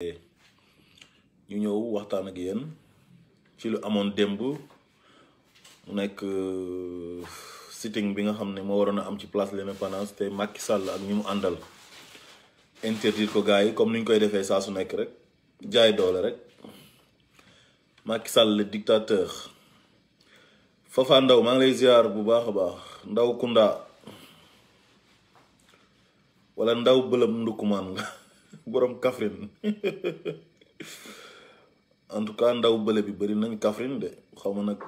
ñu ñëw waxtaan ak yéen ci lu amoon démb mu nekk sitting bi nga xam ne moo waroon a am ci place de l'Indépendance te Macky Sall ak ñi mu àndal interdire ko gars yi comme ni ñu koy defee saa su nekk rek jaay doole rek Macky Sall le dictateur. Fafa Ndaw maa ngi lay ziar bu baax a baax Ndaw Kunda wala Ndaw bëlëm ndukumaan nga borom Kaffrine en tout cas ndaw bële bi bëri nañ Kaffrine de xaw ma nag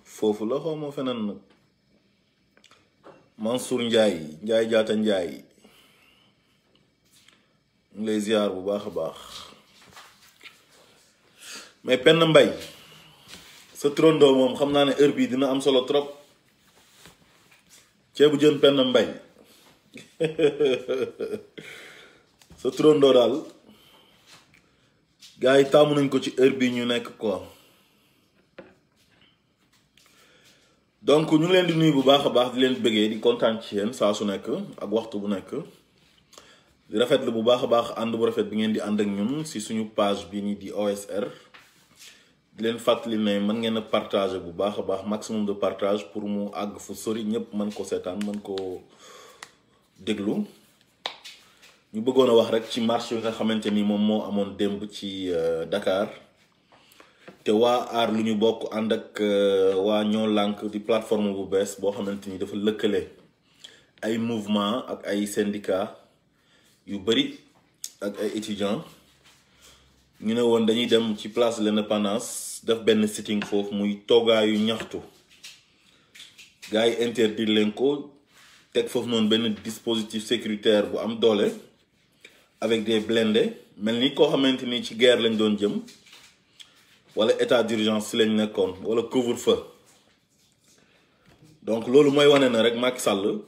foofu la xaw ma feneen nag Mansour Njaay jaata Njaay ngi lay ziar bu baax a baax mais Penda Mbay sa trondoo moom xam naa ne heure bii dina am solo trop ceebu jën Penda Mbay sa trondoo daal gars yi taamu nañ ko ci heure bii ñu nekk quoi donc ñu ngi leen di nuyu bu baax a baax di leen bëggee di kontaan ci yéen saa su nekk ak waxtu bu nekk di rafetlu bu baax a baax ànd bu rafet bi ngeen di ànd ak ñun si suñu page bi nii di OSR di leen fàttali ne mën ngeen a partager bu baax a baax maximum de partage pour mu àgg fu sori ñëpp mën ko seetaan mën ko déglu ñu bëggoon a wax rek ci marche bi nga xamante ni moom moo amoon démb ci Dakar te waa aar lu ñu bokk ànd ak waa ñoo lànk di plateforme bu bees boo xamante ni dafa lëkkale ay mouvement ak ay syndicat yu bëri ak ay étudiants ñu ne woon dañuy dem ci place de l'Indépendance def benn sitting foofu muy toogaayu ñaxtu gars yi interdire leen ko teg foofu noonu benn dispositif sécuritaire bu am doole avec des blindés mel ni koo xamante ni ci guerre lañ doon jëm wala état d'urgence si lañ nekkoon wala couvre-feu donc loolu mooy wane na rek Macky Sall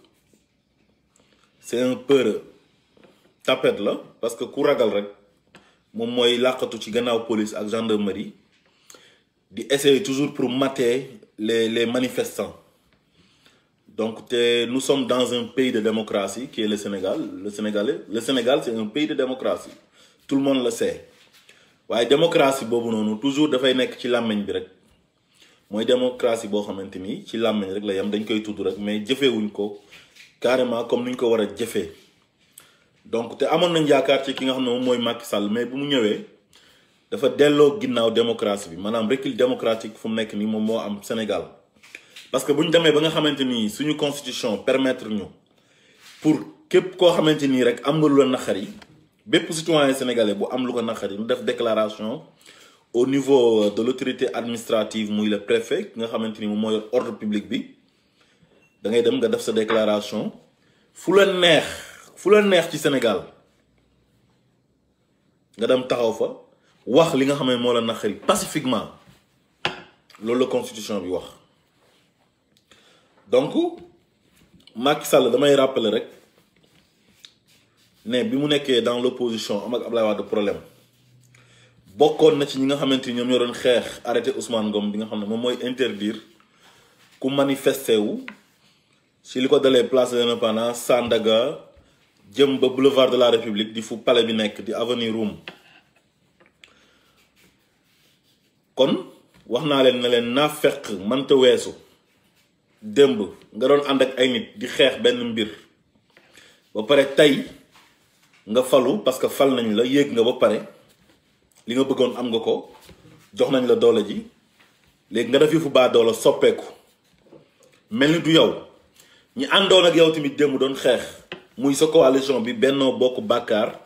c'est un peur tapette la parce que ku ragal rek moom mooy làqatu ci gannaaw police ak gendarmerie di essayer toujours pour mater les manifestants donc nous sommes dans un pays de démocratie qui est le Sénégal le Sénégal c'est un pays de démocratie tout le monde le sait waaye démocratie boobu noonu toujours dafay nekk ci làmmiñ bi rek mooy démocratie boo xamante ni ci làmmiñ rek la yam dañ koy tudd rek mais jëfeewuñ ko carrément comme ni ñu ko war a jëfee donc te amoon nañ yaakaar ci ki nga xam ne moom mooy Macky Sall mais bu mu ñëwee dafa delloo ginnaaw démocratie bi maanaam recul démocratique fu mu nekk nii moom moo am Sénégal parce que bu ñu demee ba nga xamante ni suñu constitution permettre ñu pour képp koo xamante nii rek am nga lu la naqari bépp citoyen sénégalais bu am lu ko naqari ñu def déclaration au niveau de l'autorité administrative muy le préfet nga xamante ni moom mooy ordre public bi da ngay dem nga def sa déclaration fu la neex ci Sénégal nga dem taxaw fa wax li nga xam ne moo la naqari pacifiquement loolu la constitution bi wax donc Macky Sall damay rappeler rek ne bi mu nekkee dans l'opposition am ak Abdoulaye Wade problème bokkoon na ci ñi nga xamante ni ñoom ñoo doon xeex arrêté Ousmane Ngom bi nga xam ne moom mooy interdire ku manifester wu ci li ko dalee place de l'Indépendance Sandaga jëm ba boulevard de la République di fu palais bi nekk di avenue Roume kon wax naa leen ne leen naa fekk mënta weesu démb nga doon ànd ak ay nit di xeex benn mbir ba pare tey nga falu parce que fal nañ la yéeg nga ba pare li nga bëggoon am nga ko jox nañ la doole ji léegi nga def yëfu baa doole soppeeku mel ni du yow ñi àndoon ak yow tamit démb doon xeex muy sa coalition bi Benno Bokk Yaakaar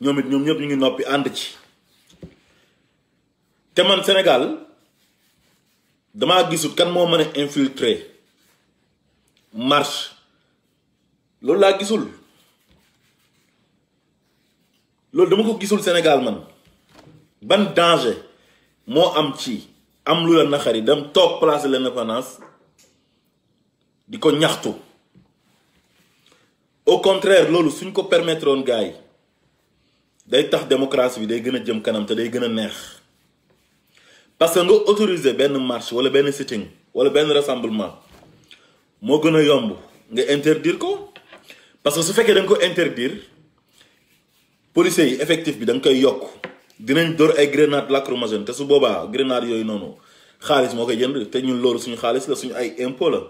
ñoom ñëpp ñu ngi noppi ànd ci te man Sénégal damaa gisul kan moo mën a infiltrer marche loolu laa gisul loolu dama ko gisul Sénégal man ban danger moo am ci am lu la naxari dem toog place de l'Indépendance di ko ñaxtu au contraire loolu suñ ko permettre woon gars yi day tax démocratie bi day gën a jëm kanam te day gën a neex parce que nga autoriser benn marche wala benn sitting wala benn rassemblement moo gën a yomb nga interdire ko parce que su fekkee da nga ko interdire policiers yi effectif bi da nga koy yokk dinañ dóor ay grenade lacrymogène te su boobaa grenade yooyu noonu xaalis moo koy jënd te ñun loolu suñu xaalis la suñu ay impôt la.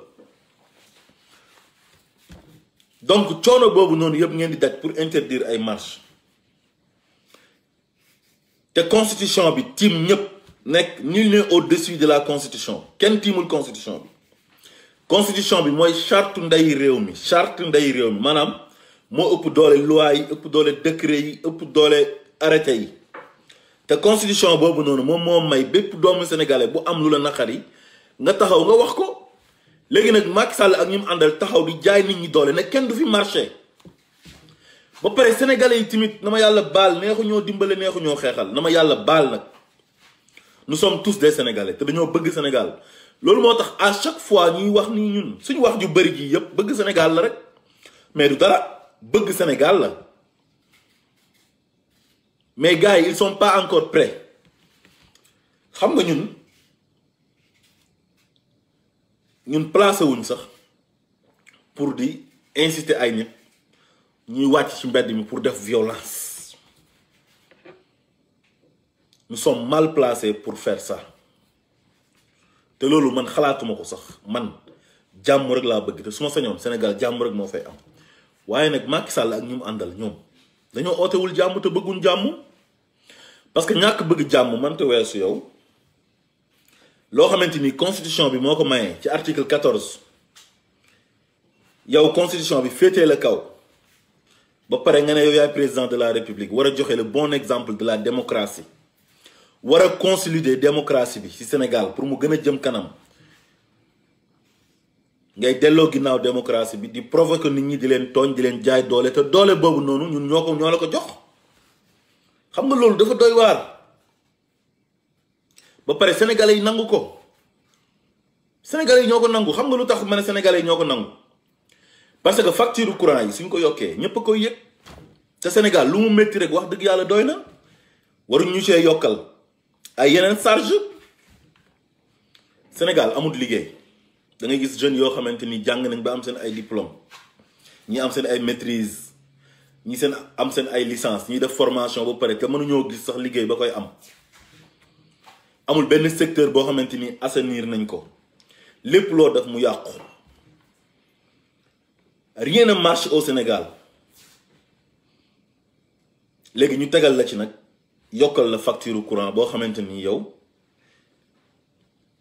donc coono boobu noonu yëpp ngeen di daj pour interdire ay marche te constitution bi tiim ñëpp nekk nul n'est au-dessus de la constitution kenn tiimul constitution bi. constitution bi mooy charte nday réew mi maanaam moo ëpp doole loi yi ëpp doole décret yi ëpp doole arrêté yi te constitution boobu noonu moom moo may bépp doomu sénégalais bu am lu la naqari nga taxaw nga wax ko. léegi nag Macky Sall ak ñi mu àndal taxaw di jaay nit ñi doole ne kenn du fi marché ba pare sénégalais yi tamit na ma yàlla baal neexu ñoo dimbale neexu ñoo xeexal na ma yàlla baal nag nous sommes tous des sénégalais te dañoo bëgg Sénégal loolu moo tax à chaque fois ñuy wax nii ñun suñu wax ju bëri ji yëpp bëgg Sénégal la rek mais du dara bëgg Sénégal la mais gars yi ils sont pas encore prêts xam nga ñun placé wuñ sax pour di inciter ay nit ñuy wàcc ci mbedd mi pour def violence nous sommes mal placés pour faire ça te loolu man xalaatuma ko sax man jàmm rek laa bëgg te su ma sañoon Sénégal jàmm rek moo fay am waaye nag Macky Sall ak ñu mu àndal ñoom dañoo ootewul jàmm te bëgguñ jàmm parce que ñàkk bëgg jàmm man te weesu yow loo xamante ni constitution bi moo ko mayee ci article 14 yow constitution bi féetee la kaw ba pare nga ne yow yaay président de la république war a joxe le bon exemple de la démocratie war a consolider démocratie bi ci Sénégal pour mu gën a jëm kanam ngay delloo ginnaaw démocratie bi di provoquer nit ñi di leen tooñ di leen jaay doole te doole boobu noonu ñun ñoo la ko jox xam nga loolu dafa doy waar. ba pare sénégalais yi nangu ko sénégalais yi ñoo ko nangu xam nga lu tax ma ne sénégalais yi ñoo ko nangu parce que facture courant yi suñ ko yokkee ñëpp a koy yëg te Sénégal lu mu métti rek wax dëgg yàlla doy na waruñ ñu see yokkal ay yeneen charge Sénégal amul liggéey da ngay gis jeunes yoo xamante ni jàng nañ ba am seen ay diplôme ñi am seen ay maîtrise ñi am seen ay licence ñi def formation ba pare te mënuñoo gis sax liggéey ba koy am. amul benn secteur boo xamante ni assainir nañ ko lépp loo def mu yàqu rien ne marche au Sénégal léegi ñu tegal la ci nag yokkal la facture courant boo xamante ni yow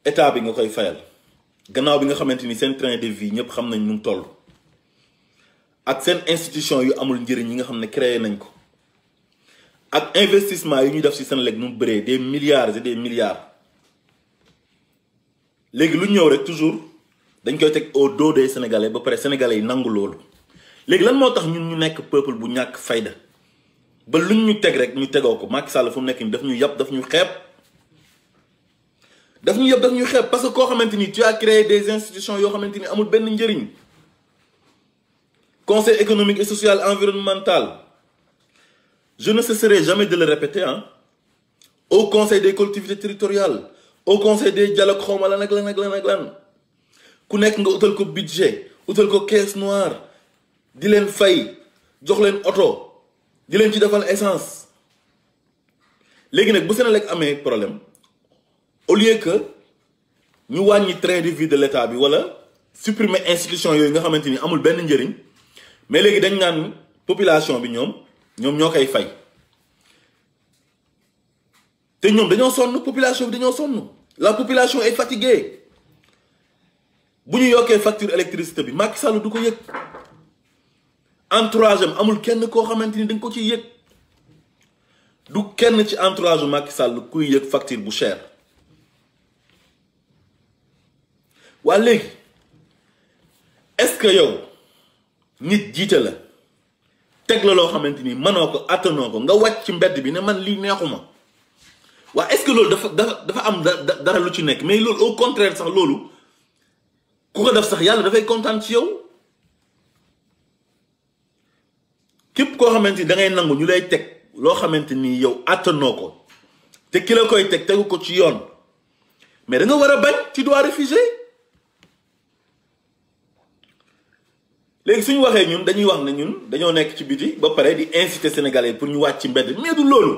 état bi nga koy fayal gannaaw bi nga xamante ni seen train de vie ñëpp xam nañ nu mu toll ak seen institution yu amul njëriñ yi nga xam ne créé nañ ko ak investissement yu ñuy def ci Senelec nu mu bëree des milliards et des milliards léegi lu ñëw rek toujours dañ koy teg au dos des sénégalais ba pare sénégalais yi nangu loolu léegi lan moo tax ñun ñu nekk peuple bu ñàkk fayda ba luñ ñu teg rek ñu tegoo ko Macky Sall fu mu nekk nii daf ñu yàpp daf ñu xeeb parce que koo xamante ni tu as créé des institutions yoo xamante ni amul benn njëriñ conseil économique et social environnemental. Je ne cesserai jamais de le répéter, au conseil des collectivités territoriales, au conseil des dialogues xawma lan ak lan ku nekk nga utal ko budget utal ko caisse noire di leen fay jox leen oto di leen ci defal essence léegi nag bu Senelec amee problème au lieu que ñu wàññi train de vie de l'état bi wala supprimer institution yooyu nga xamante ni amul benn njëriñ mais léegi dañ naan population bi ñoom ñoo koy fay te ñoom dañoo sonn population bi dañoo sonn la population est fatiguée bu ñu yokkee facture électricité bi Macky Sall du ko yëg entourage am amul kenn koo xamante ni dañ ko ciy yëg du kenn ci entourage Macky Sall kuy yëg facture bu cher waa léegi est-ce que yow nit jiite la teg la loo xamante ni mënoo ko attanoo ko nga wàcc ci mbedd bi ne man lii neexuma waa est-ce que loolu dafa am dara lu ci nekk mais loolu au contraire sax loolu ku ko def sax yàlla dafay kontaan ci yow képp koo xamante ni da ngay nangu ñu lay teg loo xamante ni yow attanoo ko te ki la koy tegu ko ci yoon mais da nga war a bañ tu dois refuser léegi suñu waxee ñun dañuy wax ne ñun dañoo nekk ci biti ba pare di inciter sénégalais pour ñu wàcc ci mbedd mais du loolu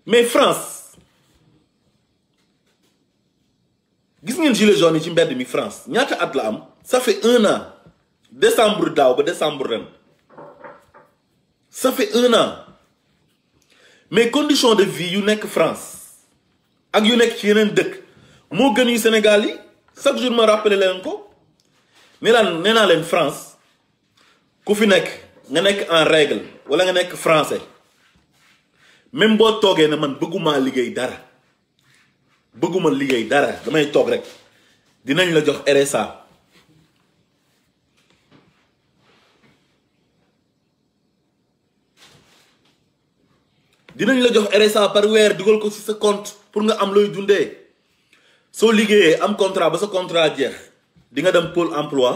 mais France gis ngeen gilet jaune yi ci mbedd mi France ñaata at la am ça fait 1 an décembre daaw ba décembre ren ça fait 1 an mais conditions de vie yu nekk France ak yu nekk ci yeneen dëkk moo gën yu Sénégal yi chaque jour ma rappelé leen ko nee naa leen France ku fi nekk nga nekk en règle wala nga nekk français même boo toogee ne man bëgguma liggéey dara damay toog rek dinañ la jox RSA par weer dugal ko ci sa compte pour nga am looy dundee soo liggéeyee am contrat ba sa contrat jeex di nga dem pôle emploi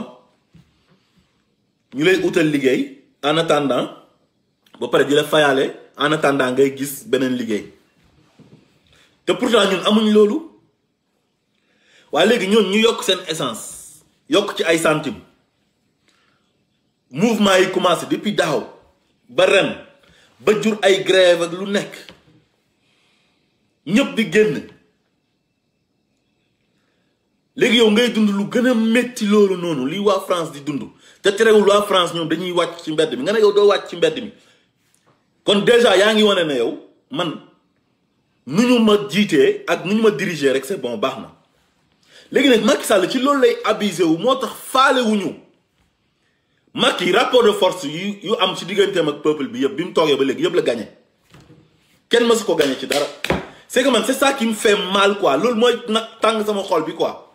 ñu lay utal liggéey en attendant ba pare di la fayaale en attendant ngay gis beneen liggéey te pourtant ñun amuñ loolu waaye léegi ñoon ñu yokk seen essence yokk ci ay centimes mouvement yi commencé depuis daaw ba ren ba jur ay grève ak lu nekk ñëpp di génn léegi yow ngay dund lu gën a métti loolu noonu lii waa France di dund te terewul waa France ñoom dañuy wàcc ci mbedd mi nga ne yow doo wàcc ci mbedd mi kon déjà yaa ngi wane ne yow man nu ñu ma jiitee ak nu ñu ma diriger rek c'est bon baax na léegi nag Macky Sall ci loolu lay abusé wu moo tax faale wuñu Macky rapport de force yu am ci digganteem ak peuple bi yëpp bi mu toogee ba léegi yëpp la gagné kenn mësu ko gagné ci dara c'est que man c'est ça qui me fait mal quoi loolu mooy nag tàng sama xol bi quoi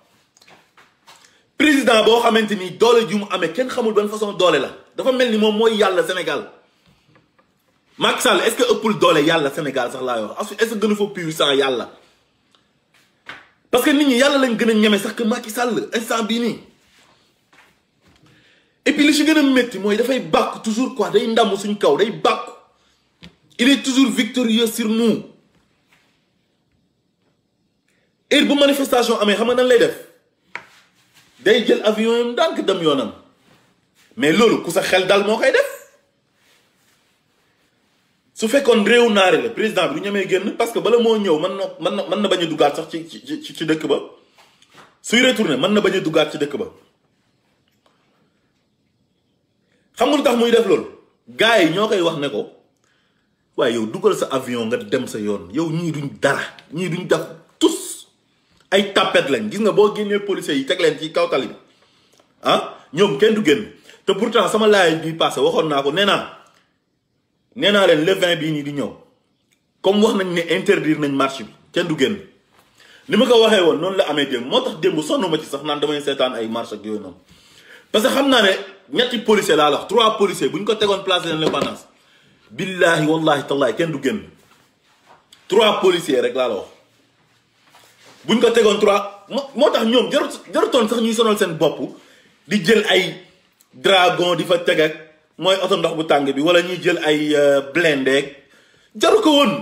président boo xamante ni doole ju mu amee kenn xamul ban façon doole la dafa mel ni moom mooy yàlla Sénégal Macky Sall est-ce que ëppul doole yàlla Sénégal sax laay wax est-ce que gën a fa puissant yàlla parce que nit ñi yàlla lañ gën a ñeme sax que Macky Sall instant bii nii et puis li ci gën a métti mooy dafay bàkku toujours quoi day ndamu suñ kaw day bàkku il est toujours victorieux sur nous heure bu manifestation amee xam nga nan lay def day jël avion yam ndànk dem yoonam mais loolu ku sa xel dal moo koy def su fekkoon réew naari la président bi du ñemee génn parce que bala moo ñëw mën na bañ a duggaat sax ci dëkk ba suy retourné mën na bañ a duggaat ci dëkk ba xam nga lu tax muy def loolu gars yi ñoo koy wax ne ko waaye yow dugal sa avion nga dem sa yoon yow ñii duñ dara ñii duñ def tous ay tapet lañ gis nga boo génnee policiers yi teg leen ci kaw tali bi ah ñoom kenn du génn te pourtant sama laay bi passé waxoon naa ko nee naa leen le 20 bii nii di ñëw comme wax nañ ne interdire nañ marche bi kenn du génn ni ma ko waxee woon noonu la amee démb moo tax démb sonn ma ci sax naan damay seetaan ay marche ak yooyu noonu parce que xam naa ne ñetti policiers laa la wax 3 policiers bu ñu ko tegoon place de l'Indépendance billahi wallahi tallahi kenn du génn 3 policiers rek laa la wax bu ñu ko tegoon 3 moo tax ñoom jarutoon sax ñuy sonal seen bopp di jël ay dragon di fa teg ak mooy oto ndox bu tàng bi wala ñuy jël ay blindé jaru ko woon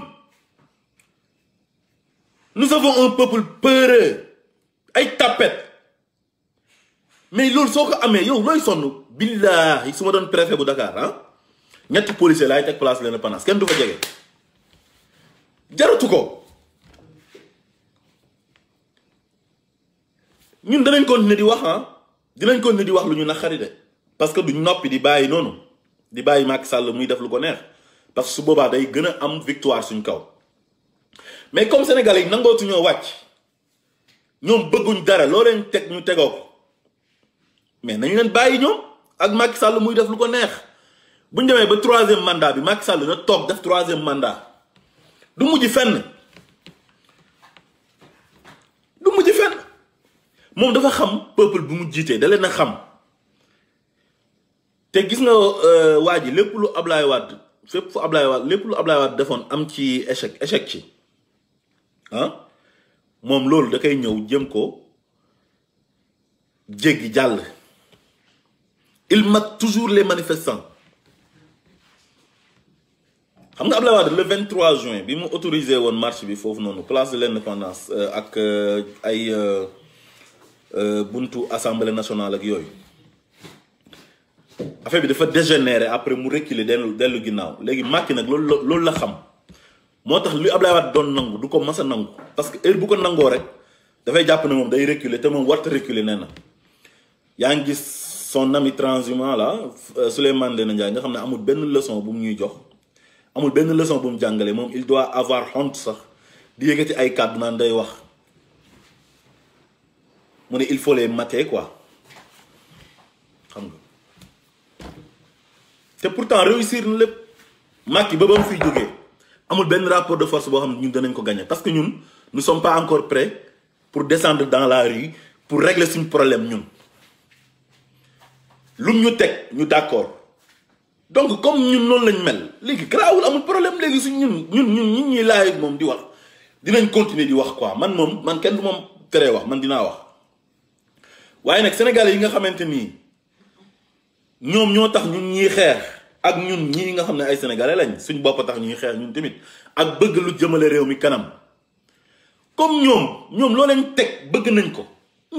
nous avons un peuple peureux ay tapet mais loolu soo ko amee yow looy sonn billahi su ma doon préfet bu Dakar ah ñetti policier laay teg place l'Indépendance kenn du fa jege jaratu ko ñun danañ continuer di wax dinañ continuer di wax lu ñu naqari de parce que duñ noppi di bàyyi noonu di bàyyi Macky Sall muy def lu ko neex parce que su boobaa day gën a am victoire suñ kaw mais comme sénégalais yi nangootuñoo wàcc ñoom bëgguñ dara loo leen teg ñu tegoo ko mais nañu leen bàyyi ñoom ak Macky Sall muy def lu ko neex buñ demee ba 3e mandat bi Macky Sall na toog def 3e mandat du mujj fenn moom dafa xam peuple bu mu jiitee da leen a xam te gis nga waa ji lépp lu Ablaye Wade lépp lu Ablaye Wade defoon am ci échec ci moom loolu da koy ñëw jëm ko jéggi jàll il mate toujours les manifestants xam nga Ablaye Wade le 23 juin bi mu autorisé woon marche bi foofu noonu place de l'Indépendance ak ay buntu assemblée nationale ak yooyu affaire bi dafa dégénérer après mu reculer dellu ginnaaw léegi Macky nag loolu la xam moo tax li Abdoulaye Wade doon nangu du ko mas a nangu parce que heure bu ko nangoo rek dafay jàpp ne moom day reculer te moom warta reculer nee na yaa ngi gis son ami transhumant là Souleymane Ndéné Ndiaye nga xam ne amul benn leçon bu mu ñuy jox amul benn leçon bu mu jàngale moom il doit avoir honte sax di yëkkati ay kàddu naan day wax mu ne il faut les mater quoi xam nga te pourtant réussir na lépp Macky ba mu fiy jógee amul benn rapport de force boo xam ne ñun danañ ko gagner parce que ñun nous sommes pas encore prêts pour descendre dans la rue pour régler suñu problème ñun lum ñu teg ñu d'accord donc comme ñun noonu lañ mel léegi garaawul amul problème léegi suñ ñun ñuy laaj moom di wax dinañ continuer di wax quoi man kenn du moom teree wax man dinaa wax waaye nag sénégalais yi nga xamante nii ñoom ñoo tax ñun ñuy xeex ak ñun ñii nga xam ne ay sénégalais lañ suñ bopp tax ñuy xeex ñun tamit ak bëgg lu jëmale réew mi kanam comme ñoom loo leen teg bëgg nañ ko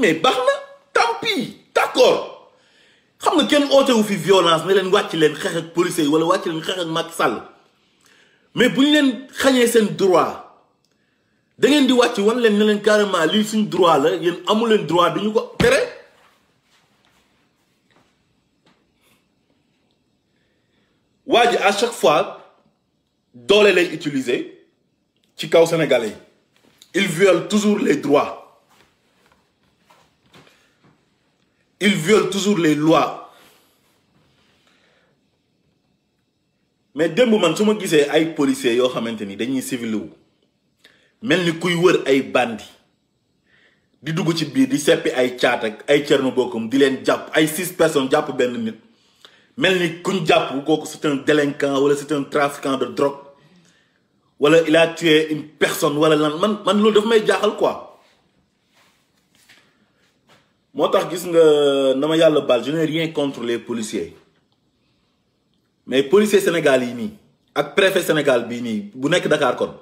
mais baax na tant pis d'accord xam nga kenn ootewu fi violence ne leen wàcc leen xeex ak policiers yi wala wàcc leen xeex ak Macky Sall mais bu ñu leen xañee seen droit da ngeen di wàcc wan leen ne leen carrément lii suñ droit la yéen amu leen droit duñu ko tere waa ji à chaque fois doole lay utiliser ci kaw sénégalais yi il viole toujours les droits il viole toujours les lois mais démb man su ma gisee ay policiers yoo xamante ni dañuy civil wu mel ni kuy wër ay bandi di dugg ci biir di seppi ay caat ak ay cerno bokkum di leen jàpp ay 6 personnes jàpp benn nit mel ni kuñ jàpp kooku c'est un délinquant wala c'est un trafiquant de drogue wala il a tué une personne wala lan man loolu daf may jaaxal quoi moo tax gis nga na ma yàlla baal je n'ai rien contre les policiers mais policier Sénégal yi nii ak préfet Sénégal bii nii bu nekk Dakar kon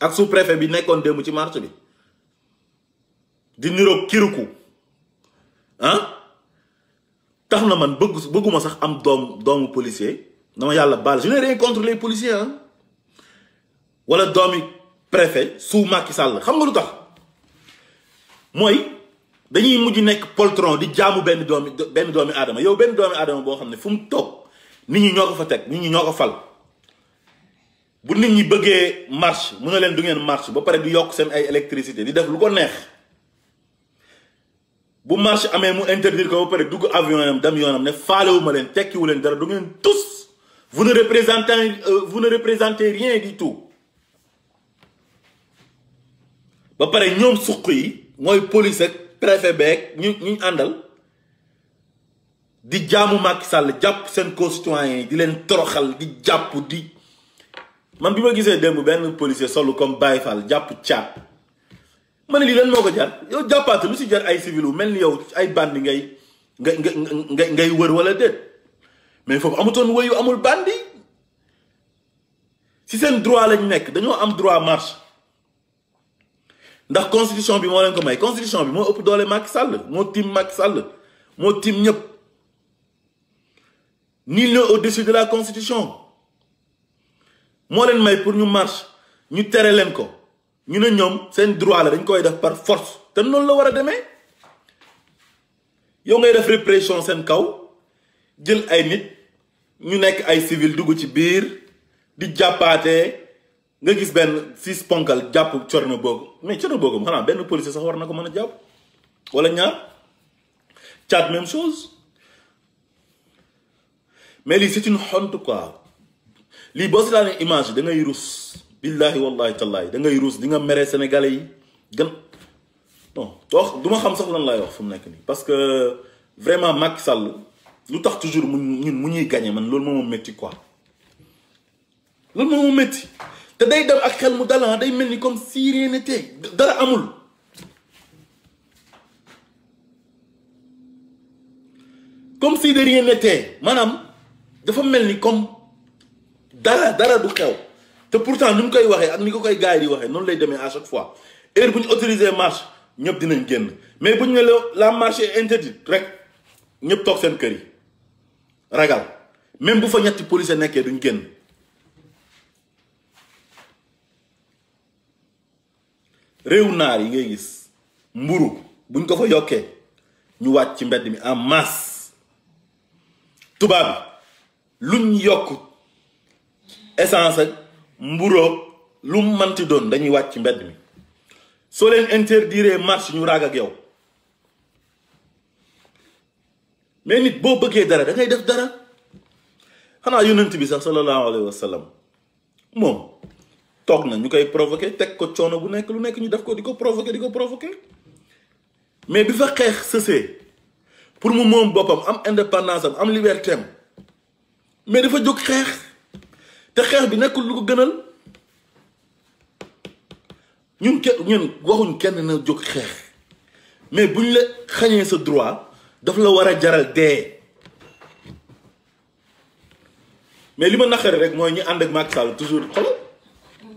ak sous préfet bi nekkoon démb ci marché bi di niroog kiruku tax na man bëgguma sax am doomu policier na ma yàlla baal je n'ai rien contre les policiers wala doomi préfet sous Macky Sall xam nga lu tax mooy dañuy mujj nekk poltron di jaamu benn doomi aadama yow benn doomi aadama boo xam ne fu mu toog nit ñi ñoo ko fa teg nit ñi ñoo ko fal bu nit ñi bëggee marche mu ne leen du ngeen marche ba pare di yokk seen ay électricité di def lu ko neex bu marche amee mu interdire ko ba pare dugg avion yam dem yoonam ne faalewuma leen tekkiwu leen dara du ngeen tous vous ne représentez rien du tout ba pare ñoom suq yi mooy police ak préfet beeg ñu àndal di jaamu Macky Sall jàpp seen concitoyens yi di leen toroxal di jàpp di man bi ma gisee démb benn policier solu comme Baye Fall jàpp caat ma ne lii lan moo ko jar yow jàppaate lu si jar ay civil wu mel ni yow ay bandi ngay wër wala déet mais foofu amutoon wëyu amul bandi si seen droit lañ nekk dañoo am droit marche ndax constitution bi moo leen ko may constitution bi moo ëpp doole Macky Sall moo tiim Macky Sall moo tiim ñëpp nul n'est au-dessus de la constitution moo leen may pour ñu marche ñu tere leen ko ñu ne ñoom seen droit la dañ koy def par force te noonu la war a demee yow ngay def répression seen kaw jël ay nit ñu nekk ay civil dugg ci biir di jàppaatee nga gis benn 6 ponkal jàpp corno boobu mais corno boobu xanaa benn policier sax war na ko mën a jàpp wala ñaar caat même chose mais lii c'est une honte quoi lii boo si daanee image da ngay rus billahi wallahi tallahi da ngay rus di nga mere sénégalais yi gën non wax du ma xam sax lan laay wax fu mu nekk nii parce que vraiment Macky Sall lu tax toujours mu ñuy gagné man loolu moo ma métti quoi loolu moo ma métti te day dem ak xel mu dalan day mel ni comme si rien n'était dara amul comme si de rien n'était maanaam dafa mel ni comme dara du xew te pourtant ni mu koy waxee ak ni ko koy gars yi di waxee noonu lay demee à chaque fois heure bu ñu autorisé marche ñëpp dinañ génn mais bu ñu ne la marche est interdite rek ñëpp toog seen kër yi ragal même bu fa ñetti police nekkee duñ génn. réew naar yi ngay gis mburu buñ ko fa yokkee ñu wàcc ci mbedd mi en masse. tubaab luñ yokk essence ak mburoog lu mu manti doon dañuy wàcc ci mbedd mi. soo leen interdire marche ñu raag ak yow. mais nit boo bëggee dara da ngay def dara. xanaa yonent bi sax sallallahu alayhi wa sallam moom toog na ñu koy provoqué teg ko coono bu nekk lu nekk ñu def ko di ko provoqué mais bi fa xeex sësee pour mu moom boppam am indépendance am liberté am mais dafa jóg xeex te xeex bi nekkul lu ko gënal. ñun waxuñ kenn na jóg xeex mais buñ la xañee sa droit daf la war a jaral dee. mais li ma naqari rek mooy ñu ànd ak Macky Sall toujours xoolal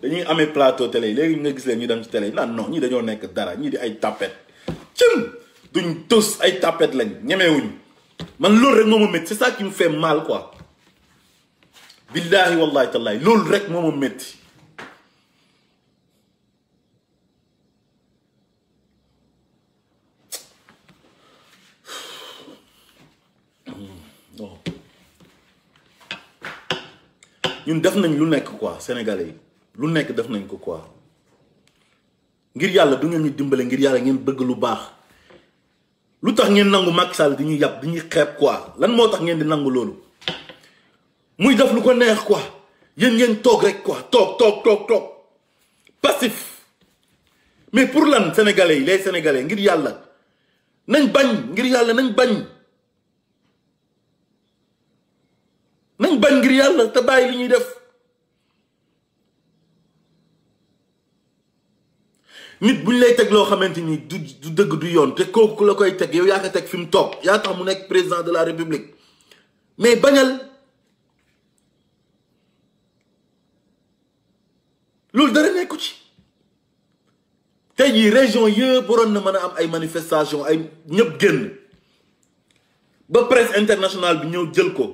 dañuy amee plateau télé yi léegi nga gis leen ñu dem ci télé yi naan non ñii dañoo nekk dara ñii di ay tapet cim duñ tos ay tapet lañ ñemewuñ man loolu rek moo ma métti c'est ça qui me fait mal quoi. billahi wallahi tallahi loolu rek moo ma métti. ñun def nañ lu nekk quoi sénégalais yi lu nekk def nañ ko quoi ngir yàlla du ngeen ñu dimbale ngir yàlla ngeen bëgg lu baax lu tax ngeen nangu Macky Sall di ñuy yàpp di ñuy xeeb quoi lan moo tax ngeen di nangu loolu muy def lu ko neex quoi yéen ngeen toog rek quoi toog passif. mais pour lan sénégalais yi les sénégalais ngir yàlla nañ bañ ngir yàlla nañ bañ ngir yàlla te bàyyi li ñuy def. nit buñ lay teg loo xamante ni du dëgg du yoon te kooku ku la koy teg yow yaa ko teg fi mu toog yaa tax mu nekk président de la république mais bañal. loolu dara nekku ci. tey jii région yëpp waroon na mën a am ay manifestation ay ñëpp génn ba presse internationale bi ñëw jël ko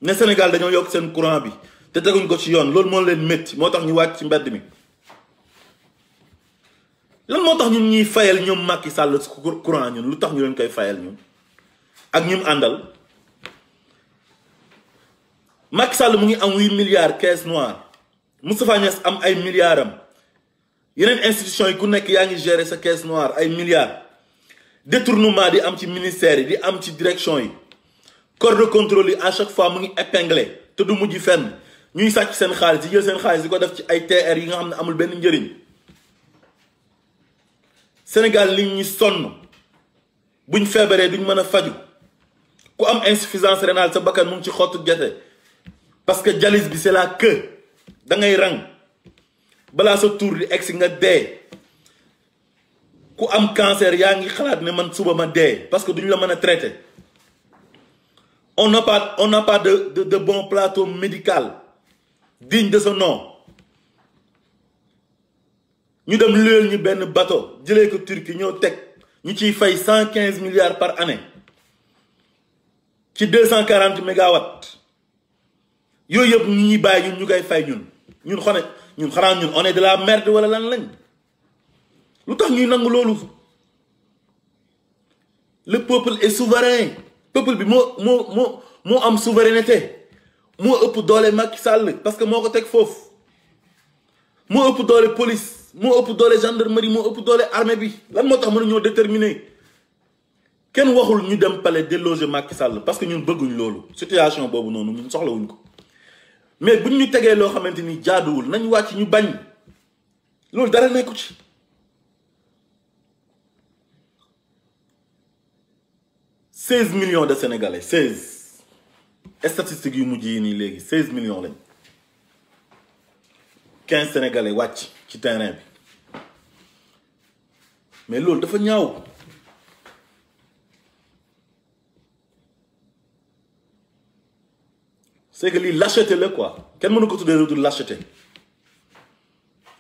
ne Sénégal dañoo yokk seen courant bi te teguñ ko ci yoon loolu moo leen métti moo tax ñu wàcc ci mbedd mi. lan moo tax ñun ñuy fayal ñoom Macky Sall courant ñun lu tax ñu leen koy fayal ñun ak ñum àndal. Macky Sall mu ngi am 8 milliards caisse noire Moustapha Niasse am ay milliards am yeneen institution yi ku nekk yaa ngi gérer sa caisse noire ay milliards détournement di am ci ministère yi di am ci direction yi corps de contrôle yi à chaque fois mu ngi épinglé te du mujj fenn ñuy sàcc seen xaalis yi jël seen xaalis di ko def ci ay TR yi nga xam ne amul benn njëriñ. Sénégal li ñuy sonn buñ feebaree duñ mën a faju ku am insuffisance rénale sa bakkan mu ngi ci xottu gerte parce que dialyse bi c'est la queue da ngay rang balaa sa tour di egsi nga dee. ku am cancer yaa ngi xalaat ne man suba ma dee parce que duñ la mën a traiter. on n'a pas de bon plateau médical digne de ce nom. ñu dem luyeel ñu benn bateau jëlee ko Turquie ñoo teg ñu ciy fay 115 milliards par année ci 240 mégawatts yooyu yëpp ñu ñuy bàyyi ñun ñu koy fay ñun xanaa ñun on est de la merde wala lan lañ lu tax ñuy nangu loolu. le peuple est souverain peuple bi moo am souveraineté moo ëpp doole Macky Sall parce que moo ko teg foofu moo ëpp doole police. moo ëpp doole gendarmerie moo ëpp doole armée bi lan moo tax mënuñoo déterminer kenn waxul ñu dem palais déloger Macky Sall parce que ñun bëgguñ loolu situation boobu noonu ñun soxlawuñ ko mais buñ ñu tegee loo xamante ni jaaduwul nañ wàcc ñu bañ loolu dara nekku ci. 16 millions de Sénégalais 16 statistiques yu mujj yi nii léegi 16 millions lañ 15 Sénégalais wàcc ci terrain bi mais loolu dafa ñaaw. c'est que lii lâcheté la quoi kenn mënu ko tuddee lu dul lâcheté.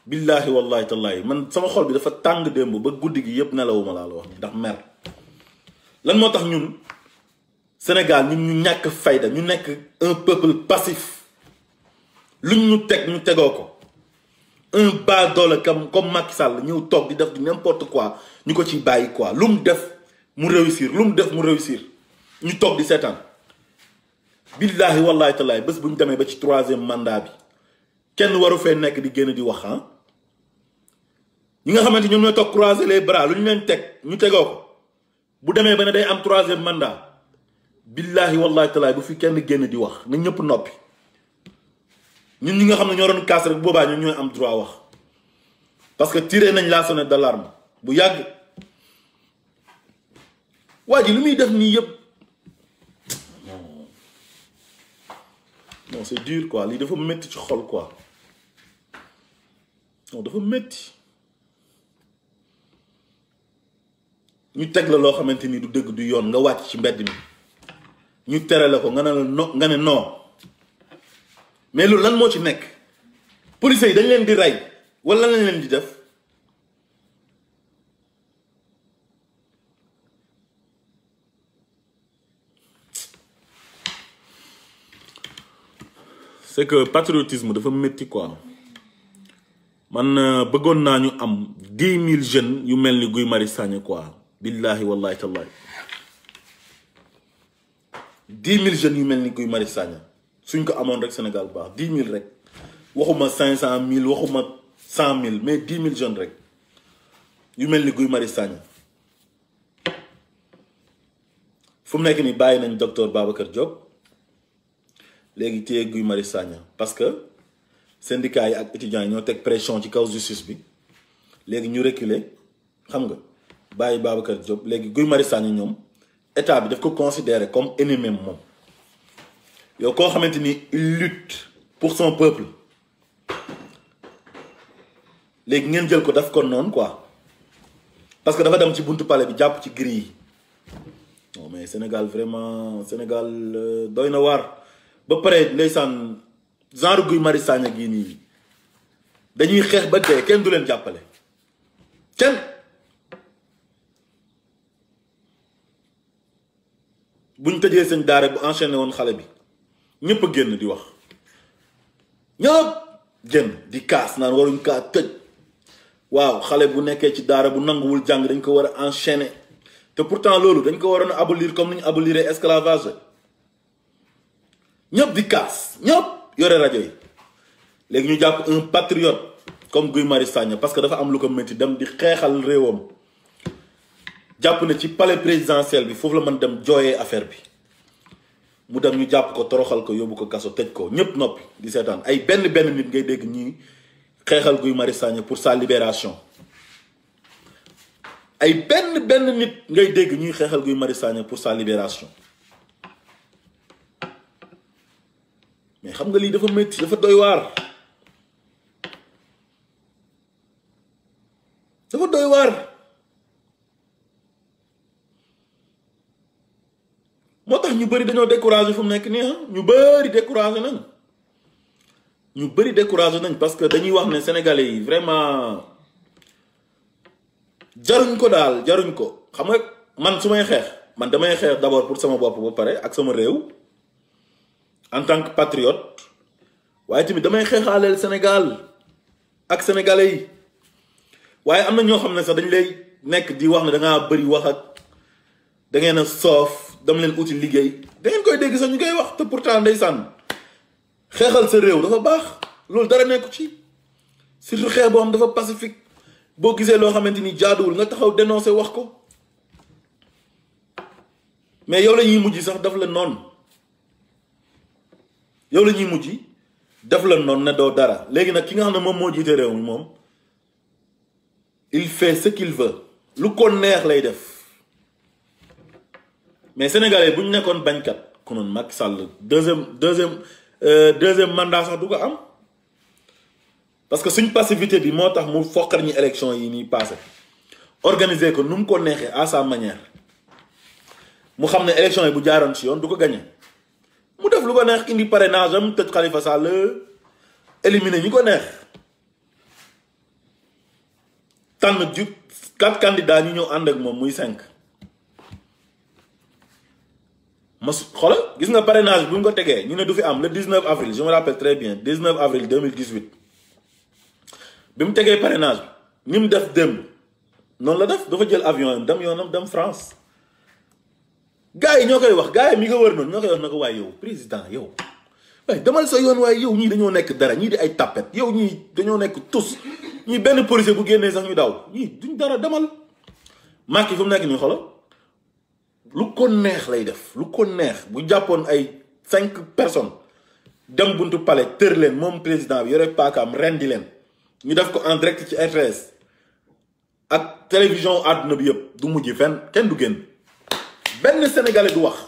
billahi wallahi tallahi man sama xol bi dafa tàng démb ba guddi gi yëpp nelawuma laa la wax ni ndax mer. lan moo tax ñun Sénégal ñun ñu ñàkk fayda ñu nekk un peuple passif luñ ñu teg ñu tegoo ko un baadoole comme Macky Sall ñëw toog di def du n'importe quoi ñu ko ciy bàyyi quoi lu mu def mu réussir lu mu def mu réussir ñu toog di seetaan billaahi wallaahi tallaay bés bu ñu demee ba ci 3e mandat bi kenn waru fee nekk di génn di wax ah ñi nga xamante ñoom ñooy toog croiser les bras lu ñu leen teg ñu tegoo ko bu demee ba ne day am 3e mandat billaahi wallaahi tallaay bu fi kenn génn di wax na ñëpp noppi ñun ñi nga xam ne ñoo doon kaas rek boobaa ñun ñooy am droit wax parce que tiré nañ la sonnette d'alarme bu yàgg waa ji lu muy def nii yëpp non c'est dur quoi lii dafa métti ci xol quoi non dafa métti ñu teg la loo xamante ni du dëgg du yoon nga wàcc ci mbedd mi ñu tere la ko nga ne la no nga ne non mais loolu lan moo ci nekk police yi dañ leen di rey wala lañ leen di def c'est que patriotisme dafa métti quoi man bëggoon naa ñu am 10 000 jeunes yu mel ni Guy Marius Sagna quoi billahi wallahi tallahi 10 000 jeunes yu mel ni Guy Marius Sagna suñ ko amoon rek Sénégal bu baax 10 000 rek waxuma 500 000 waxuma 100 000 mais 10 000 jeunes rek yu mel ni Guy Marius Sagna fu mu nekk nii bàyyi nañ docteur Babacar Diop léegi téye Guy Marius Sagna parce que syndicats yi ak étudiants yi ñoo teg pression ci kaw justice bi léegi ñu reculer xam nga bàyyi Babacar Diop léegi Guy Marius Sagna ñoom état bi daf ko considérer comme ennemi moom. yow koo xamante ni il lutte pour son peuple léegi ngeen jël ko daf ko noonu quoi parce que dafa dem ci buntu palais bi jàpp ci gris yi non mais Sénégal vraiment Sénégal doy na waar ba pare ndeysaan genre Guy Marius Sagna gii nii dañuy xeex ba dee kenn du leen jàppale kenn buñ tëjee seen daara bu enchaîné woon xale bi ñëpp a génn di wax ñëpp génn di kaas naan waruñ kaa tëj waaw xale bu nekkee ci daara bu nanguwul jàng dañ ko war a enchaîner te pourtant loolu dañ ko waroon a abolir comme ni ñu aboliré esclavage ñëpp di kaas ñëpp yore rajo yi léegi ñu jàpp un patriote comme Guy Marius Sagna parce que dafa am lu ko métti dem di xeexal réewam jàpp ne ci palais présidentiel bi foofu la mën dem jooyee affaire bi mu dem ñu jàpp ko toroxal ko yóbbu ko kaso tëj ko ñëpp noppi di seetaan ay benn nit ngay dégg ñuy xeexal Guy Marius Sagna pour sa libération ay benn nit ngay dégg ñuy xeexal Guy Marius Sagna pour sa libération mais xam nga lii dafa métti dafa doy waar dafa doy waar moo tax ñu bëri dañoo découragé fu mu nekk nii ñu bëri découragé nañ parce que dañuy wax ne sénégalais yi vraiment jaruñ ko daal jaruñ ko xam nga man su may xeex man damay xeex d'abord pour sama bopp ba pare ak sama réew en tant que patriote waaye tamit damay xeexaaleel Sénégal ak sénégalais yi waaye am na ñoo xam ne sax dañ lay nekk di wax ne da ngaa bëri wax ak da ngeen a soof dama leen uti liggéey da ngeen koy dégg sax ñu koy wax te pourtant ndeysaan xeexal sa réew dafa baax loolu dara nekku ci surtout xeex boo xam dafa pacifique boo gisee loo xamante ni jaaduwul nga taxaw dénoncer wax ko mais yow la ñuy mujj sax daf la noonu yow la ñuy mujj def la noonu ne doo dara léegi nag ki nga xam ne moom moo jiite réew mi moom il fait ce qu'il veut lu ko neex lay def mais sénégalais bu ñu nekkoon bañkat ku noonu Macky Sall deuxième mandat sax du ko am parce que suñ passivité bi moo tax mu foqar ñi élection yi nii passé organiser ko nu mu ko neexee à sa manière mu xam ne élection yi bu jaaroon ci yoon du ko gagné mu def lu ko neex indi parrainage am tëj Khalifa Sall éliminer ñi ko neex tànn 4 candidats ñu ñëw ànd ak moom muy 5 ma xoolal gis nga parrainage bu ñu ko tegee ñu ne du fi am le 19 avril je me rappelle très bien 19 avril 2018 bi mu tegee parrainage bi ni mu def démb noonu la def dafa jël avion am dem yoonam dem France gars yi ñoo koy wax gars yi mi nga wër noonu ñoo koy wax na ko waaye yow président yow waaye demal sa yoon waaye yow ñii dañoo nekk dara ñii di ay tapet yow ñii dañoo nekk tus ñii benn policier bu génnee sax ñu daw ñii duñ dara demal Macky fu mu nekk nii xoolal lu ko neex lay def lu ko neex bu jàppoon ay 5 personnes dem buntu palais tër leen moom président bi yore paakaam rendi leen ñu def ko en direct ci RTS ak télévision àdduna bi yëpp du mujj fenn kenn du génn benn sénégalais du wax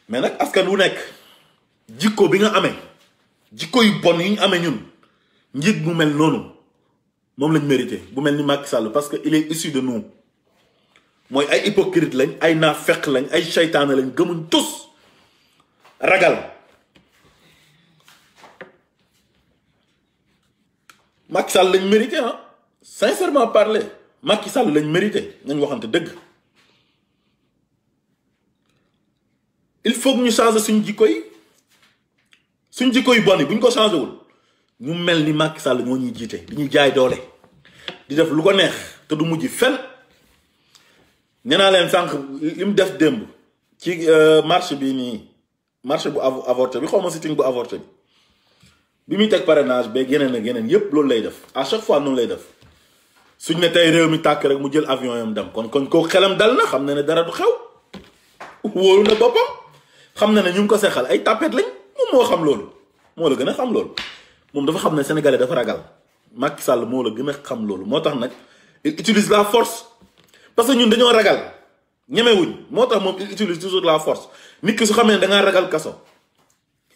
mais nag askan wu nekk jikko bi nga amee jikko yu bon yi ñu amee ñun njiit bu mel noonu moom lañ mérité bu mel ni Macky Sall parce que il est issu de nous mooy ay hypocrite lañ ay naafeq lañ ay seytaane lañ gëmuñ tous ragal Macky Sall lañ mérité ah sincèrement parler Macky Sall lañ mérité nañ waxante dëgg il faut que ñu changer suñ jikko yi bon yi bu ñu ko changé wul ñu mel ni Macky Sall moo ñuy jiite di ñuy jaay doole di def lu ko neex te du mujj fen nee naa leen sànq li mu def démb ci marche bi nii marche bu avorté bi xaw ma sitting bu avorté bi muy teg parrainage beeg yeneen ak yeneen yépp loolu lay def à chaque fois noonu lay def suñ ne tey réew mi tàkk rek mu jël avion yam dem kon kooku xelam dal na xam na ne dara du xew wóolu na boppam xam na ne ñu ngi ko seexal ay tapet lañ moom moo xam loolu moo la gën a xam loolu moom dafa xam ne sénégalais dafa ragal Macky Sall moo la gën a xam loolu moo tax nag il utilise la force parce que ñun dañoo ragal ñemewuñ moo tax moom il utilise toujours la force nit ki su xamee ne da ngaa ragal kaso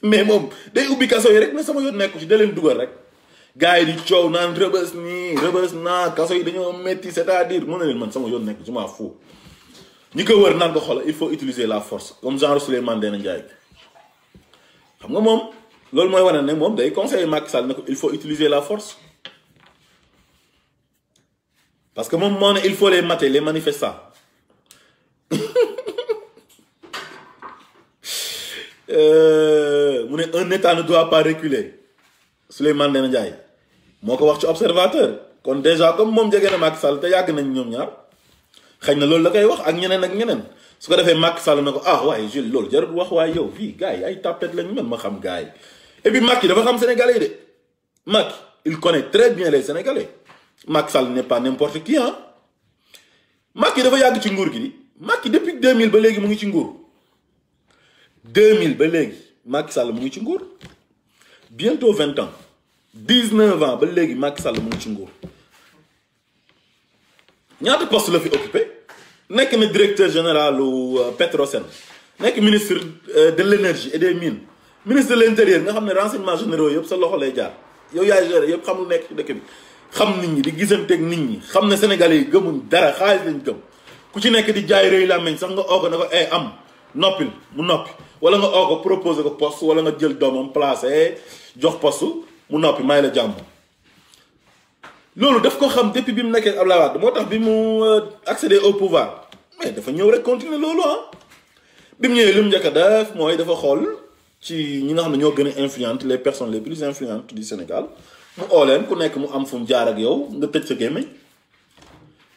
mais moom day ubbi kaso yi rek ne sama yoon nekku ci da leen dugal rek gars yi di coow naan rëbës nii rëbës naa kaso yi dañoo métti c'est-à-dire mën na leen man sama yoon nekku ci maa fou ñi ko wër naan ko xoolal il faut utiliser la force comme genre Souleymane Ndéné Ndiaye xam nga moom loolu mooy wane ne moom day conseiller Macky Sall ne ko il faut utiliser la force parce que moom moo ne il faut les mater les manifestants mu ne un état ne doit pas reculer Souleymane Ndéné Ndiaye moo ko wax ci observateur kon déjà comme moom jege na Macky Sall te yàgg nañ ñoom ñaar xëy na loolu la koy wax ak ñeneen su ko defee Macky Sall na ko ah waaye Jules loolu jarul wax waaye yow fii gars yi ay tapet lañ man ma xam gars yi et puis Macky dafa xam sénégalais yi de Macky il connaît très bien les sénégalais Macky Sall n'est pas n'importe qui ah Macky dafa yàgg ci nguur gi di Macky depuis 2000 ba léegi mu ngi ci nguur 2000 ba léegi Macky Sall mu ngi ci nguur bientôt 20 ans 19 ans ba léegi Macky Sall mu ngi ci nguur ñaata poste la fi occupé nekk na directeur général u Petrosen nekk ministre de l'énergie et des mines ministre de l'intérieur nga xam ne renseignements généraux yëpp sa loxo lay jaar yow yaay gérer yëpp xamul nekk ci dëkk bi xam nit ñi di gisanteeg nit ñi xam ne sénégalais yi gëmuñ dara xaalis lañ gëm ku ci nekk di jaay rëy làmmeñ sax nga oo ko ne ko am noppil mu noppi wala nga oo ko proposé ko poste wala nga jël doomam placé jox poste mu noppi may la jàmm loolu daf ko xam depuis bi mu nekkee Abdoulaye Wade moo tax bi mu accéder au pouvoir mais dafa ñëw rek continuer loolu ah bi mu ñëwee li mu njëkk a def mooy dafa xool ci ñi nga xam ne ñoo gën a influentes les personnes les plus influentes du Sénégal mu oo leen ku nekk mu am fu mu jaar ak yow nga tëj sa gémmiñ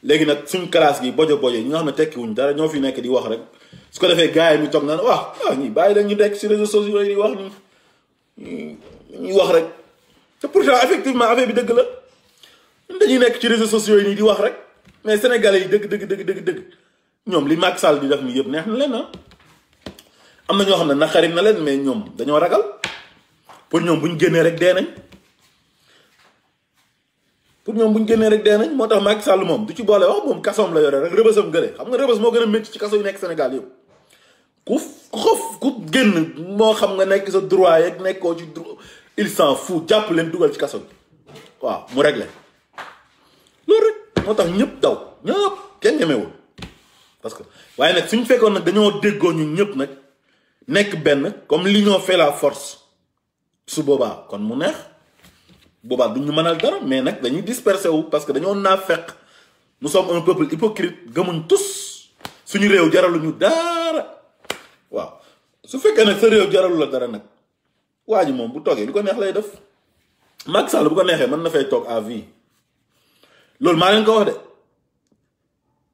léegi nag suñ classe gi bojo ñi nga xam ne tekkiwuñ dara ñoo fi nekk di wax rek su ko defee gars yi ñu toog naan ñi bàyyi leen ñu nekk ci réseaux sociaux yi di wax ñuy wax rek te pourtant effectivement affaire bi dëgg la dañuy nekk ci réseaux sociaux yi nii di wax rek mais sénégalais yi dëgg ñoom li Macky Sall di def nii yëpp neex na leen am na ñoo xam ne naqari na leen mais ñoom dañoo ragal pour ñoom bu ñu génnee rek dee nañ moo tax Macky Sall moom du ci boole wax moom kasoom la yore rek rëbësam gële xam nga rëbës moo gën a métti ci kaso yu nekk Sénégal yëpp ku génn moo xam nga nekk sa droit yeeg nekkoo ci droit il s'en fout jàpp leen dugal ci kaso bi waaw mu réglé loolu rek moo tax ñëpp daw ñëpp kenn ñemewul parce que waaye nag suñ fekkoon nag dañoo déggoo ñun ñëpp nag nekk benn comme l'union fait la force su boobaa kon mu neex boobaa duñ ñu mënal dara mais nag dañuy dispersé wu parce que dañoo naafeq nous sommes un peuple hypocrite gëmuñ tous suñu réew jaraluñu dara waaw su fekkee nag sa réew jaralu la dara nag waa ji moom bu toogee lu ko neex lay def Macky Sall bu ko neexee mën na fay toog à vie loolu maa leen ko wax de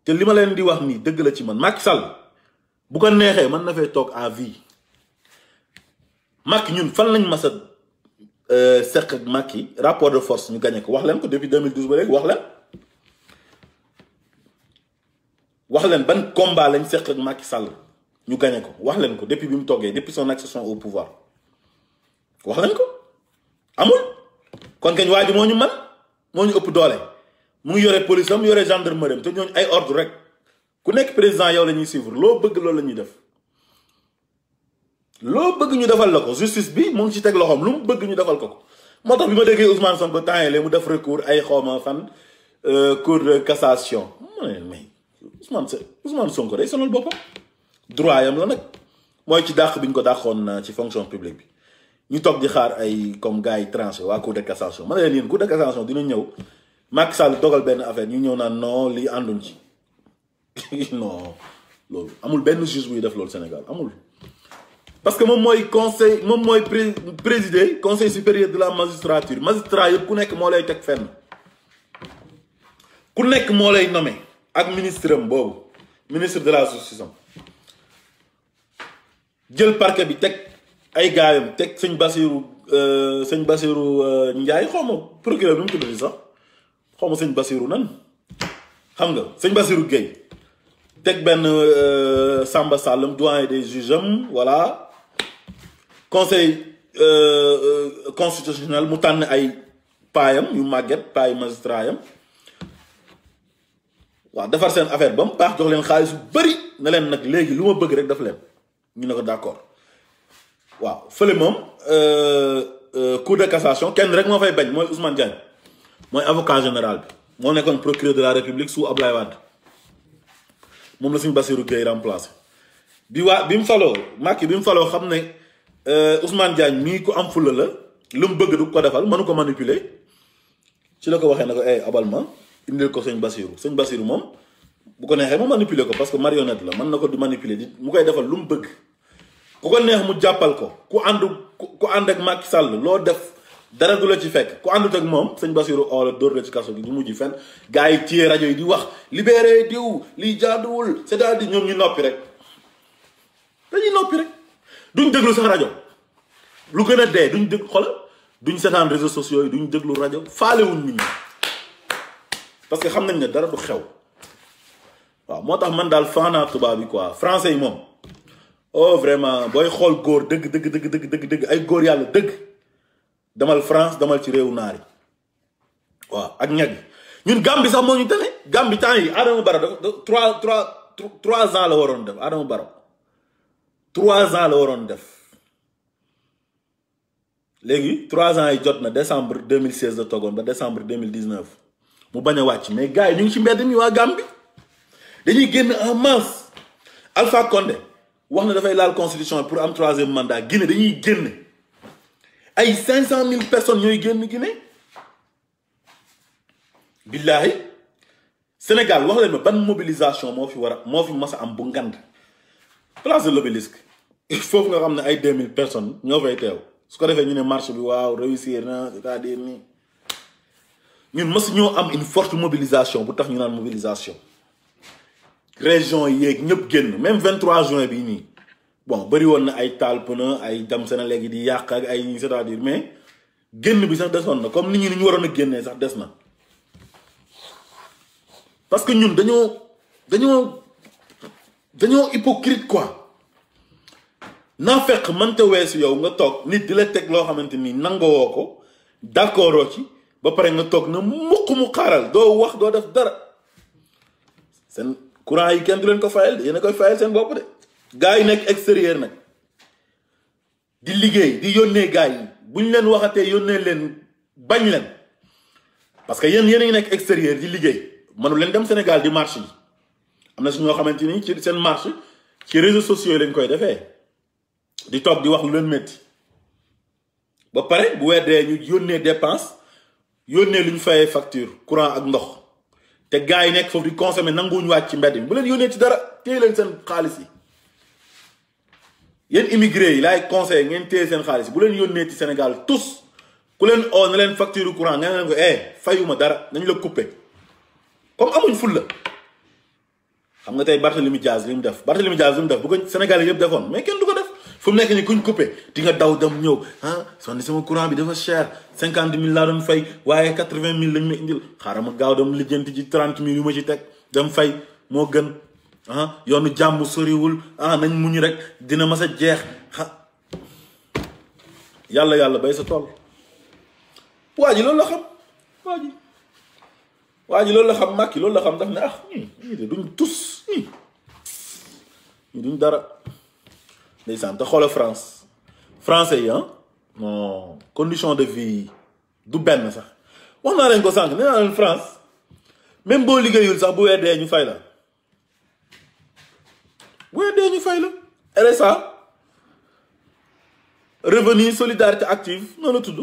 te li ma leen di wax nii dëgg la ci man Macky Sall bu ko neexee mën na fay toog à vie Macky ñun fan lañ mas a seq ak Macky rapport de force ñu gagné ko wax leen ko depuis 2012 ba léegi wax leen ban combat lañ seq ak Macky Sall ñu gagné ko wax leen ko depuis bi mu toggee depuis son accession au pouvoir wax leen ko amul kon kañ waa ji moo ñu man moo ñu ëpp doole mu ngi yore police am yore gendarmerie am te ñooñu ay ordre rek ku nekk président yow la ñuy suivre loo bëgg loolu la ñuy def loo bëgg ñu defal la ko justice bi mu ngi ci teg loxoom lu mu bëgg ñu defal ko moo tax bi ma déggee Ousmane Sonko temps yii mu def recours ay xawma fan cour de cassation mais Ousmane Sonko day sonal boppam droit yam la nag mooy ci dàq bi ñu ko dàqoon ci fonction publique bi ñu toog di xaar ay comme gars yi tranché waa cour de cassation ma ne leen yéen cour de cassation dina ñëw Macky Sall dogal benn affaire ñu ñëw naan non lii ànduñ ci non loolu amul benn juge buy def loolu Sénégal amul. parce que moom mooy conseil moom mooy présider conseil supérieur de la magistrature magistrat yëpp ku nekk moo lay teg fenn ku nekk moo lay nommé ak ministre am boobu ministre de la justice am jël parquet bi teg ay gaayam teg sëñ Bassirou Ndiaye xaw ma procureur bi mu tuddati sax xaw ma sëñ Bassirou nan xam nga sëñ Bassirou Gueye teg benn Samba Sall doyen des juges am voilà conseil constitutionnel mu tànn ay paayam yu màgget paay magistrat yam waaw defar seen affaire ba mu baax jox leen xaalis bu bëri ne leen nag léegi lu ma bëgg rek daf leen ñu ne ko d'accord waaw fële moom cour de cassation kenn rek moo fay bañ mooy Ousmane Diagne mooy avocat général bi moo nekkoon procureur de la république sous Ablaye Wade moom la suñu Bassirou Gueye remplacé bi mu faloo Macky bi mu faloo xam ne Ousmane Diagne mii ku am fulla la lu mu bëgg du ko defal mënu ko manipuler ci la ko waxee ne ko abal ma indil ko sëñ Bassirou moom bu ko neexee mu manipuler ko parce que marionnette la mën na ko di manipuler di mu koy defal lu mu bëgg ku ko neex mu jàppal ko ku ànd ak Macky Sall loo def dara du la ci fekk ku àndut ak moom sëñ Bassirou oola dóor la ci kaso gi du mujj fenn gars yi téye rajo yi di wax libéré diw lii jaaduwul c'est-à-dire ñoom ñu noppi rek dañuy noppi rek duñ déglu sax rajo lu gën a dee duñ déglu xoolal duñ seetaan réseaux sociaux yi duñ déglu rajo faalewuñ nit ñi parce que xam nañ ne dara du xew waaw moo tax man daal faanaa tubaab bi quoi français yi moom oh vraiment booy xool góor dëgg ay góor yàlla dëgg demal France demal ci réewu naar yi waaw ak ñag yi ñun Gambie sax moo ñu tane Gambie temps yi Adama Barrow dafa 3 ans la waroon def Adama Barrow 3 ans la waroon def léegi 3 ans yi jot na décembre 2016 la toogoon ba décembre 2019 mu bañ a wàcc mais gars yi ñu ngi ci mbedd mi waa Gambie dañuy génn en masse Alpha Condé wax na dafay laal constitution pour am 3e mandat Guinée dañuy génn ay 500 000 personnes ñooy génn Guinée billaahi Sénégal wax leen ma ban mobilisation moo fi mas a am bu ngand place de l'Obélisque foofu nga xam ne ay 2000 personnes ñoo fay teew su ko defee ñu ne marche bi waaw réussir na c'est-à-dire ni ñun mas ñoo am une forte mobilisation bu tax ñu naan mobilisation région yeeg ñëpp génn même 23 juin bii nii bon bëri woon na ay taal pneu ay dem seen léegi di yàq ak ay c'est-à-dire mais génn bi sax desoon na comme nit ñi ni ñu waroon a génnee sax des na parce que ñun dañoo hypocrite quoi naa fekk mënta weesu yow nga toog nit di la teg loo xamante ni nangoo ko d'accord ci ba pare nga toog na mukk mu xaaral doo wax doo def dara seen courant yi kenn du leen ko fayal yéen a koy fayal seen bopp de gars yi nekk extérieur nag di liggéey di yónnee gars yi bu ñu leen waxatee yónnee leen bañ leen parce que yéen a ngi nekk extérieur di liggéey mënu leen dem Sénégal di marche yi am na si ñoo xamante ni ci seen marche ci réseaux sociaux yi lañ koy defee di toog di wax lu leen métti ba pare bu weddee ñu yónnee dépense yónnee lu ñu fayee facture courant ak ndox te gars yi nekk foofu di consommer nanguwuñu wàcc ci mbedd mi bu leen yónnee ci dara téye leen seen xaalis yi yéen immigré yi laay conseillé ngeen téye seen xaalis yi bu leen yónnee ci Sénégal tous ku leen oo na leen facture courant nga leen ko fayuma dara nañ la coupé comme amuñ ful la xam nga tey Barthélemy Diaz li mu def bu ko Sénégal yëpp defoon mais kenn du ko def fu mu nekk ni kuñ coupé di nga daw dem ñëw sonni sama courant bi dafa cher 50 000 laa doon fay waaye 80 000 lañ ma indil xaaral ma gaaw dem lijjanti ci 30 000 yu ma ci teg dem fay moo gën yoonu jàmm soriwul nañ muñu rek dina mas a jeex yàlla bay sa tool waa ji loolu la xam waa ji loolu la xam Macky loolu la xam daf ne ñii de duñ tus ñii duñ dara ndeysaan te xoolal français yi non condition de vie du benn sax wax naa leen ko sànq nee naa leen France même boo liggéeyul sax bu weer dee ñu fay la RSA revenu solidarité active noonu la tudd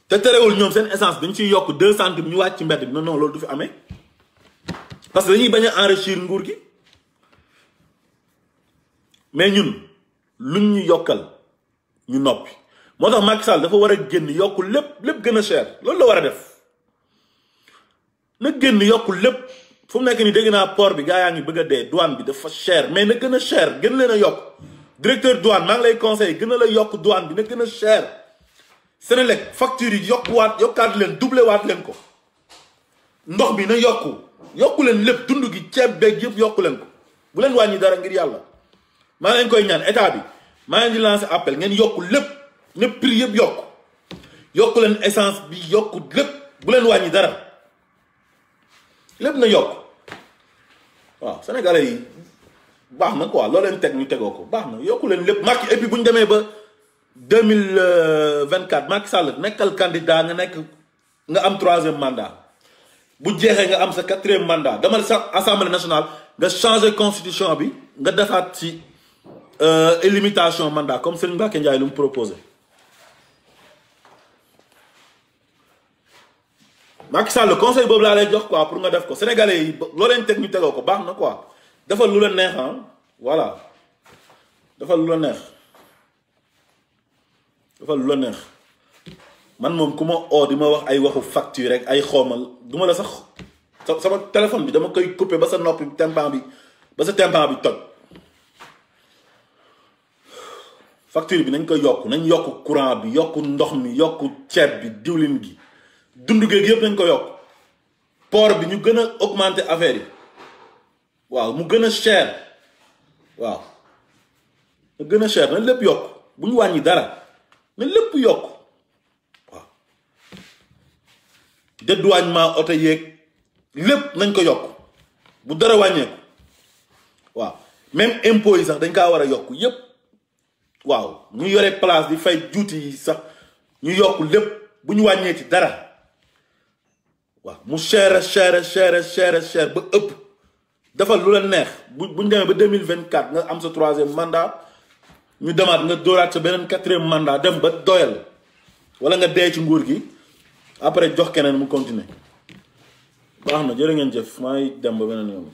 te terewul ñoom seen essence dañ ciy yokk 2 centimes ñu wàcc ci mbedd bi non loolu du fi amee parce que dañuy bañ a enrichir nguur gi mais ñun luñ ñu yokkal ñu noppi moo tax Macky Sall dafa war a génn yokku lépp gën a cher loolu la war a def na génn yokku lépp fu mu nekk nii dégg naa port bi gaa yaa ngi bëgg a dee douane bi dafa cher mais na gën a cher gën leen a yokk directeur douane maa ngi lay conseillé gën a la yokk douane bi na gën a cher Senelec facture yi yokkaat leen doublé waat leen ko ndox bi na yokku leen lépp dund gi ceeb beeg yëpp yokku leen ko bu leen wàññi dara ngir yàlla maa leen koy ñaan état bi maa leen di lancer appel ngeen yokku lépp ne prix yëpp yokku leen essence bi yokku lépp bu leen wàññi dara lépp na yokk waaw sénégalais yi baax na quoi loo leen teg ñu tegoo ko baax na yokku leen lépp Macky et puis bu ñu demee ba 2024 Macky Sall nekkal candidat nga am 3e mandat bu jeexee nga am sa 4e mandat demal sa assemblée nationale nga changer constitution bi nga defaat ci limitation mandat comme Serigne Mbacké Ndiaye lu mu proposé Macky Sall conseil boobu laa lay jox quoi pour nga def ko sénégalais yi loo leen teg ñu tegoo ko baax na quoi defal lu la neex voilà defal lu la neex man moom ku ma oo di ma wax ay waxu facture rek ay xoomal duma la sax sama téléphone bi dama koy couper ba sa noppi tympan bi toj facture bi nañ koy nañ yokk courant bi yokk ndox mi yokk ceeb bi diwlin gi dund géeg yëpp nañ ko yokk port bi ñu gën a augmenter affaire yi waaw mu gën a cher waaw mu gën a cher na lépp yokk bu ñu wàññi dara na lépp yokk waaw dédouanement oto yeeg lépp nañ ko yokk bu dara wàññeeku waaw même impôt yi sax dañ kaa war a yokk yépp waaw ñu yore place di fay juuti yi sax ñu yokk lépp bu ñu wàññee ci dara waaw mu cher ba ëpp defal lu la neex buñ demee ba 2024 nga am sa 3e mandat ñu demaat nga dóoraat sa beneen 4e mandat dem ba doyal wala nga dee ci nguur gi après jox keneen mu continuer baax na jërë ngeen jëf maa ngi dem ba beneen yoon